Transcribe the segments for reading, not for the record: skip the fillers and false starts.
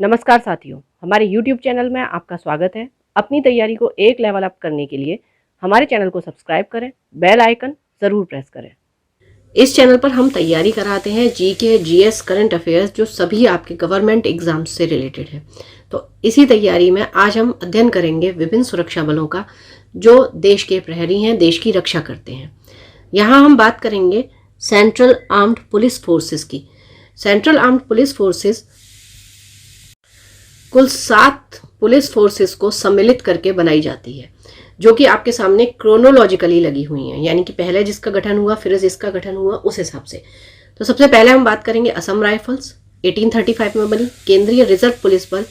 नमस्कार साथियों, हमारे YouTube चैनल में आपका स्वागत है। अपनी तैयारी को एक लेवल अप करने के लिए हमारे चैनल को सब्सक्राइब करें, बेल आइकन ज़रूर प्रेस करें। इस चैनल पर हम तैयारी कराते हैं जीके, जीएस, करंट अफेयर्स जो सभी आपके गवर्नमेंट एग्जाम्स से रिलेटेड है। तो इसी तैयारी में आज हम अध्ययन करेंगे विभिन्न सुरक्षा बलों का जो देश के प्रहरी हैं, देश की रक्षा करते हैं। यहाँ हम बात करेंगे सेंट्रल आर्म्ड पुलिस फोर्सेस की। सेंट्रल आर्म्ड पुलिस फोर्सेस कुल 7 पुलिस फोर्सेस को सम्मिलित करके बनाई जाती है, जो कि आपके सामने क्रोनोलॉजिकली लगी हुई हैं, यानी कि पहले जिसका गठन हुआ फिर जिसका गठन हुआ उस हिसाब से। तो सबसे पहले हम बात करेंगे असम राइफल्स, 1835 में बनी। केंद्रीय रिजर्व पुलिस बल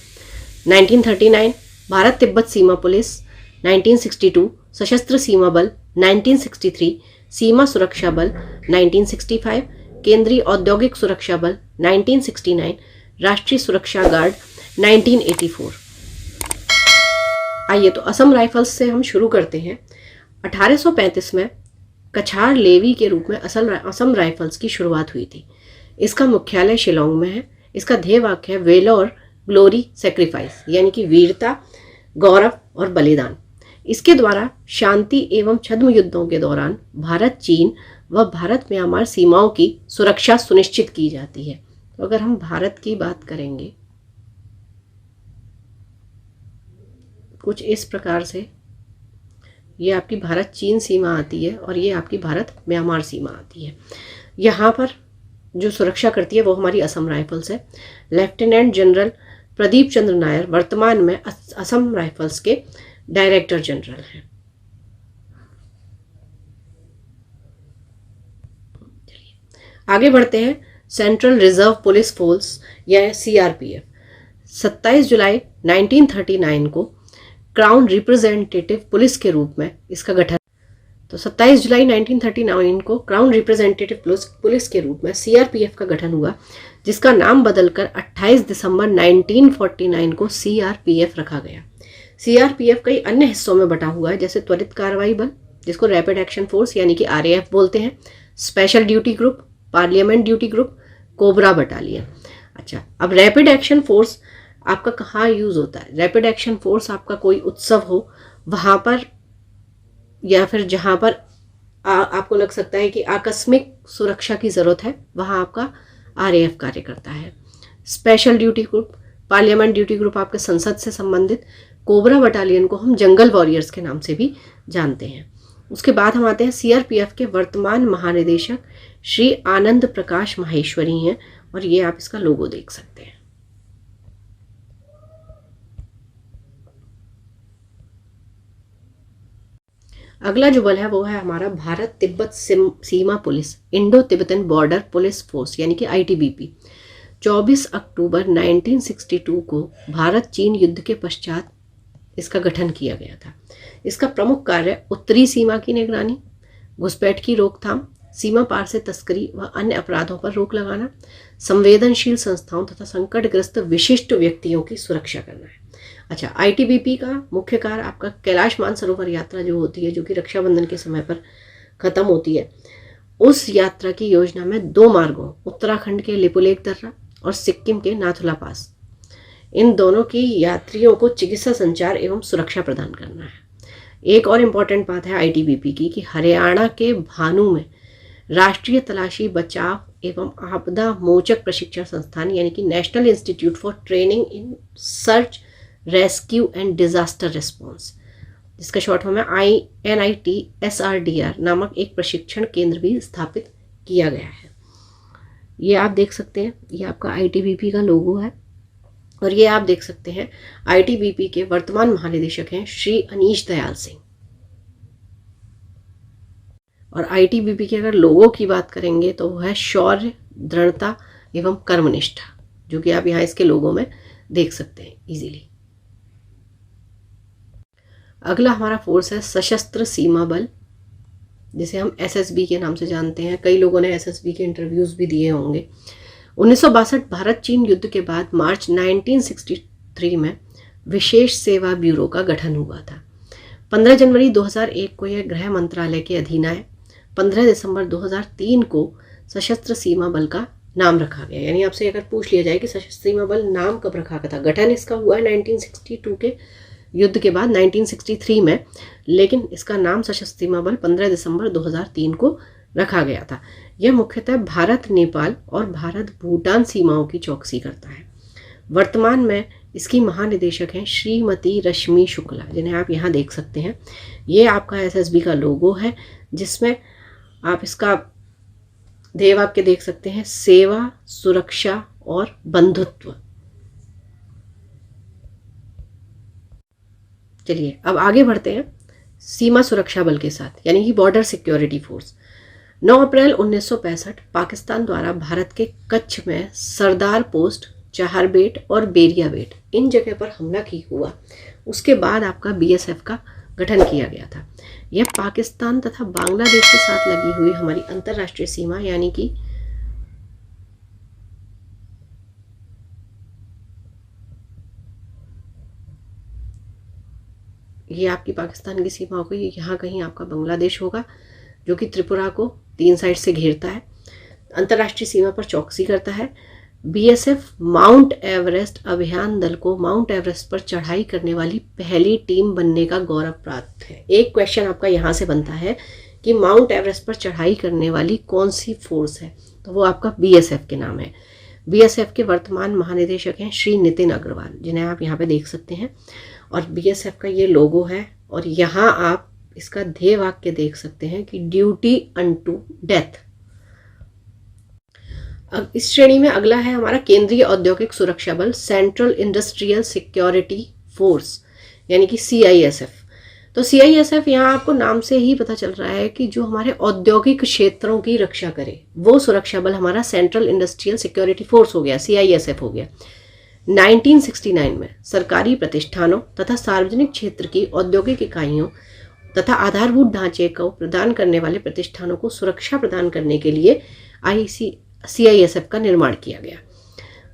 1939, भारत तिब्बत सीमा पुलिस 1962, सशस्त्र सीमा बल 1963, सीमा सुरक्षा बल 1965, केंद्रीय औद्योगिक सुरक्षा बल 1969, राष्ट्रीय सुरक्षा गार्ड 1984। आइए तो असम राइफल्स से हम शुरू करते हैं। 1835 में कछार लेवी के रूप में असम राइफल्स की शुरुआत हुई थी। इसका मुख्यालय शिलोंग में है। इसका ध्येय वाक्य है वेलोर ग्लोरी सैक्रिफाइस, यानी कि वीरता, गौरव और बलिदान। इसके द्वारा शांति एवं छद्म युद्धों के दौरान भारत चीन व भारत म्यांमार सीमाओं की सुरक्षा सुनिश्चित की जाती है। तो अगर हम भारत की बात करेंगे कुछ इस प्रकार से, ये आपकी भारत चीन सीमा आती है और ये आपकी भारत म्यांमार सीमा आती है। यहाँ पर जो सुरक्षा करती है वो हमारी असम राइफल्स है। लेफ्टिनेंट जनरल प्रदीप चंद्र नायर वर्तमान में असम राइफल्स के डायरेक्टर जनरल हैं। आगे बढ़ते हैं। सेंट्रल रिजर्व पुलिस फोर्स या सीआरपीएफ 27 जुलाई 1939 को क्राउन रिप्रेजेंटेटिव पुलिस के रूप में इसका गठन। तो 27 जुलाई 1939 को क्राउन रिप्रेजेंटेटिव पुलिस के रूप में सीआरपीएफ का गठन हुआ, जिसका नाम बदलकर 28 दिसंबर 1949 को सीआरपीएफ रखा गया। सीआरपीएफ कई अन्य हिस्सों में बटा हुआ है, जैसे त्वरित कार्रवाई बल जिसको रैपिड एक्शन फोर्स यानी कि आरएएफ बोलते हैं, special duty group, parliament duty group, cobra battalion. अच्छा, अब रैपिड एक्शन फोर्स आपका कहाँ यूज होता है? रैपिड एक्शन फोर्स आपका कोई उत्सव हो वहां पर, या फिर जहां पर आपको लग सकता है कि आकस्मिक सुरक्षा की जरूरत है, वहां आपका आरएएफ कार्य करता है। Special duty group, parliament duty group आपके संसद से संबंधित। कोबरा बटालियन को हम जंगल वॉरियर्स के नाम से भी जानते हैं। उसके बाद हम आते हैं सीआरपीएफ के वर्तमान महानिदेशक श्री आनंद प्रकाश माहेश्वरी हैं, और ये आप इसका लोगो देख सकते हैं। अगला जो बल है वो है हमारा भारत तिब्बत सीमा police, Indo Tibetan border police force यानी कि आईटीबीपी। 24 अक्टूबर 1962 को भारत चीन युद्ध के पश्चात इसका गठन किया गया था। इसका प्रमुख कार्य उत्तरी सीमा की निगरानी, घुसपैठ की रोकथाम, सीमा पार से तस्करी व अन्य अपराधों पर रोक लगाना, संवेदनशील संस्थाओं तथा संकटग्रस्त विशिष्ट व्यक्तियों की सुरक्षा करना है। अच्छा, आईटीबीपी का मुख्य कार्य आपका कैलाश मानसरोवर यात्रा जो होती है, जो कि रक्षाबंधन के समय पर खत्म होती है, उस यात्रा की योजना में 2 मार्गों, उत्तराखंड के लिपुलेख दर्रा और सिक्किम के नाथुला पास, इन दोनों की यात्रियों को चिकित्सा, संचार एवं सुरक्षा प्रदान करना है। एक और इम्पॉर्टेंट बात है आईटीबीपी की कि हरियाणा के भानु में राष्ट्रीय तलाशी बचाव एवं आपदा मोचक प्रशिक्षण संस्थान यानी कि national institute for training in search, rescue and disaster response, जिसका शॉर्ट फॉर्म है NITSRDR नामक एक प्रशिक्षण केंद्र भी स्थापित किया गया है। ये आप देख सकते हैं, ये आपका आईटीबीपी का लोगो है, और ये आप देख सकते हैं आईटीबीपी के वर्तमान महानिदेशक हैं श्री अनीश दयाल सिंह। और आईटीबीपी के अगर लोगों की बात करेंगे तो वो है शौर्य, दृढ़ता एवं कर्मनिष्ठा, जो कि आप यहाँ इसके लोगों में देख सकते हैं इजीली। अगला हमारा फोर्स है सशस्त्र सीमा बल, जिसे हम एसएसबी के नाम से जानते हैं। कई लोगों ने एसएसबी के इंटरव्यूज भी दिए होंगे। 1962 भारत चीन युद्ध के बाद मार्च 1963 में विशेष सेवा ब्यूरो का गठन हुआ था। 15 जनवरी 2001 को यह गृह मंत्रालय के अधीन आए। 15 दिसंबर 2003 को सशस्त्र सीमा बल का नाम रखा गया। यानी आपसे अगर पूछ लिया जाए कि सशस्त्र सीमा बल नाम कब रखा गया था, गठन इसका हुआ है 1962 के युद्ध के बाद 1963 में, लेकिन इसका नाम सशस्त्र सीमा बल 15 दिसंबर 2003 को रखा गया था। यह मुख्यतः भारत नेपाल और भारत भूटान सीमाओं की चौकसी करता है। वर्तमान में इसकी महानिदेशक हैं श्रीमती रश्मि शुक्ला, जिन्हें आप यहाँ देख सकते हैं। ये आपका एसएसबी का लोगो है, जिसमें आप इसका ध्येय वाक्य देख सकते हैं, सेवा, सुरक्षा और बंधुत्व। चलिए अब आगे बढ़ते हैं सीमा सुरक्षा बल के साथ, यानी कि बॉर्डर सिक्योरिटी फोर्स। 9 अप्रैल 1965 पाकिस्तान द्वारा भारत के कच्छ में सरदार पोस्ट, चाहरबेट और बेरिया बेट इन जगह पर हमला की हुआ। उसके बाद आपका बीएसएफ का गठन किया गया था। यह पाकिस्तान तथा बांग्लादेश के साथ लगी हुई हमारी अंतर्राष्ट्रीय सीमा, यानी कि ये आपकी पाकिस्तान की सीमा हो गई। यहाँ कहीं आपका बांग्लादेश होगा, जो कि त्रिपुरा को 3 साइड से घेरता है, अंतर्राष्ट्रीय सीमा पर चौकसी करता है। बीएसएफ माउंट एवरेस्ट अभियान दल को माउंट एवरेस्ट पर चढ़ाई करने वाली पहली टीम बनने का गौरव प्राप्त है। एक क्वेश्चन आपका यहाँ से बनता है कि माउंट एवरेस्ट पर चढ़ाई करने वाली कौन सी फोर्स है, तो वो आपका बीएसएफ के नाम है। बीएसएफ के वर्तमान महानिदेशक हैं श्री नितिन अग्रवाल, जिन्हें आप यहाँ पे देख सकते हैं। और बीएसएफ का ये लोगो है, और यहाँ आप इसका ध्येय वाक्य देख सकते हैं कि ड्यूटी अनटू डेथ। अब इस श्रेणी में अगला है हमारा केंद्रीय औद्योगिक सुरक्षा बल, सेंट्रल इंडस्ट्रियल सिक्योरिटी फोर्स, यानी कि सीआईएसएफ। तो सीआईएसएफ यहाँ आपको नाम से ही पता चल रहा है कि जो हमारे औद्योगिक क्षेत्रों की रक्षा करे, वो सुरक्षा बल हमारा सेंट्रल इंडस्ट्रियल सिक्योरिटी फोर्स हो गया, सीआईएसएफ हो गया। 1969 में सरकारी प्रतिष्ठानों तथा सार्वजनिक क्षेत्र की औद्योगिक इकाइयों तथा आधारभूत ढांचे को प्रदान करने वाले प्रतिष्ठानों को सुरक्षा प्रदान करने के लिए सीआईएसएफ का निर्माण किया गया।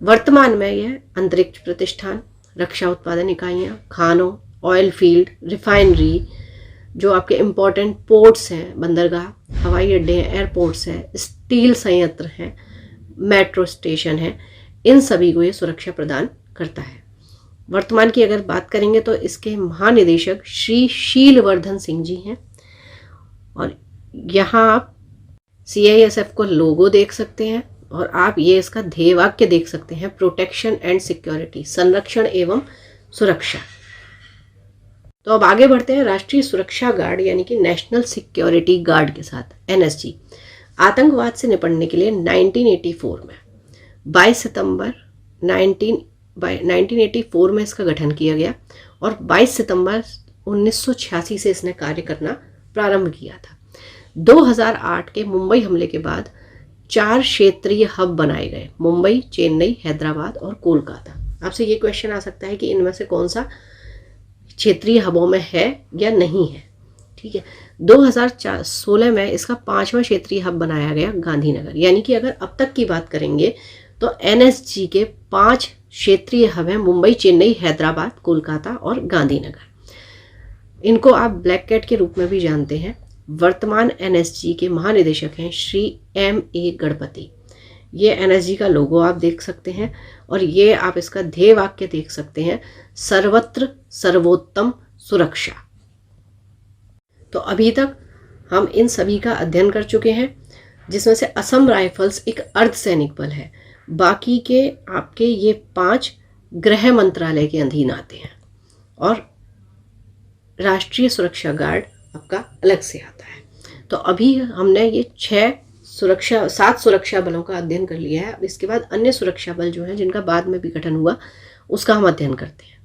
वर्तमान में यह अंतरिक्ष प्रतिष्ठान, रक्षा उत्पादन इकाइयाँ, खानों, ऑयल फील्ड, रिफाइनरी, जो आपके इम्पोर्टेंट पोर्ट्स हैं, बंदरगाह, हवाई अड्डे हैं, एयरपोर्ट्स हैं, स्टील संयंत्र हैं, मेट्रो स्टेशन हैं, इन सभी को ये सुरक्षा प्रदान करता है। वर्तमान की अगर बात करेंगे तो इसके महानिदेशक श्री शीलवर्धन सिंह जी हैं। और यहाँ आप सीआईएसएफ को लोगो देख सकते हैं, और आप ये इसका ध्येय वाक्य देख सकते हैं, प्रोटेक्शन एंड सिक्योरिटी, संरक्षण एवं सुरक्षा। तो अब आगे बढ़ते हैं राष्ट्रीय सुरक्षा गार्ड, यानी कि नेशनल सिक्योरिटी गार्ड के साथ, एनएसजी। आतंकवाद से निपटने के लिए 1984 में 22 सितंबर 1984 में इसका गठन किया गया, और 22 सितंबर 1986 से इसने कार्य करना प्रारंभ किया था। 2008 के मुंबई हमले के बाद 4 क्षेत्रीय हब बनाए गए, मुंबई, चेन्नई, हैदराबाद और कोलकाता। आपसे ये क्वेश्चन आ सकता है कि इनमें से कौन सा क्षेत्रीय हबों में है या नहीं है। ठीक है, 2016 में इसका 5वां क्षेत्रीय हब बनाया गया, गांधीनगर। यानी कि अगर अब तक की बात करेंगे तो एनएसजी के 5 क्षेत्रीय हब हैं, मुंबई, चेन्नई, हैदराबाद, कोलकाता और गांधीनगर। इनको आप ब्लैक कैट के रूप में भी जानते हैं। वर्तमान एनएसजी के महानिदेशक हैं श्री एम.ए. गणपति। ये एनएसजी का लोगो आप देख सकते हैं, और ये आप इसका ध्येय वाक्य देख सकते हैं, सर्वत्र सर्वोत्तम सुरक्षा। तो अभी तक हम इन सभी का अध्ययन कर चुके हैं, जिसमें से असम राइफल्स एक अर्धसैनिक बल है। बाकी के आपके ये 5 गृह मंत्रालय के अधीन आते हैं, और राष्ट्रीय सुरक्षा गार्ड आपका अलग से आता है। तो अभी हमने ये 7 सुरक्षा बलों का अध्ययन कर लिया है। अब इसके बाद अन्य सुरक्षा बल जो हैं, जिनका बाद में भी गठन हुआ, उसका हम अध्ययन करते हैं।